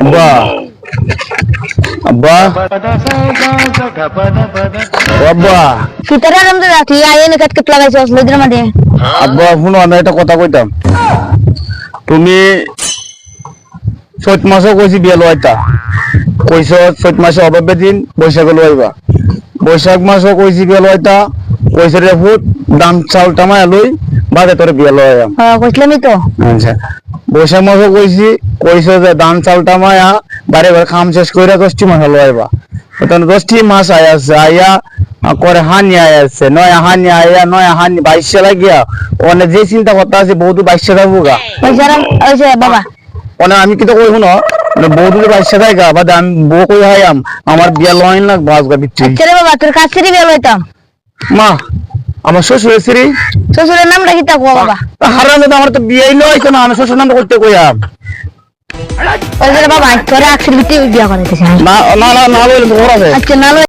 আব্বা আব্বা আব্বা কিতারা রমতে যাচ্ছি আয়ে নে কাট কাট লাগাইছো লইদের মাঝে আব্বা শুনো আমি একটা কথা কইতাম তুমি চৈত মাসও কইছি বিয়া লইতা কইছ চৈত মাসে অভাবে দিন বৈশাখ লইবা বৈশাখ মাসও কইছি বিয়া লইতা কইছ রে ফুট দাম চাউল টামায় লই বাদে তোরে বিয়া লইয়াম কইছলামই তো আচ্ছা বৈশাখ মাসও কইছ যে দাম চাউল টামায়া বাড়ি ঘর খাম শেষ কইরা 10টি মাস লইবা তখন 10টি মাস আইছে আইয়া করে হানি আইছে নয় হানি আইয়া নয় হানি 22 লাগিয়া ওনে যে চিন্তা করতে আছে বহুত 22 যাবুগা ওইছে বাবা ওনে আমি কি তো কই শুনো মানে বহুত 22 জায়গা বাদে আমি বউ কই হাইয়াম আমার বিয়া লইন না বাজগা বিচ্ছি আচ্ছা রে বাবা তোর কাছে বিয়ে লইতাম মা আমার শ্বশুরের শ্রী শ্বশুরের নামটা কি তা কো বাবা হারামে তো আমার তো বিয়েই লইছে না আমি শ্বশুর নাম করতে কইয়াম ওইছে বাবা তোর আখের ভিতরে বিয়ে করাইতে চাই না না না না বলে তো ওরা আচ্ছা না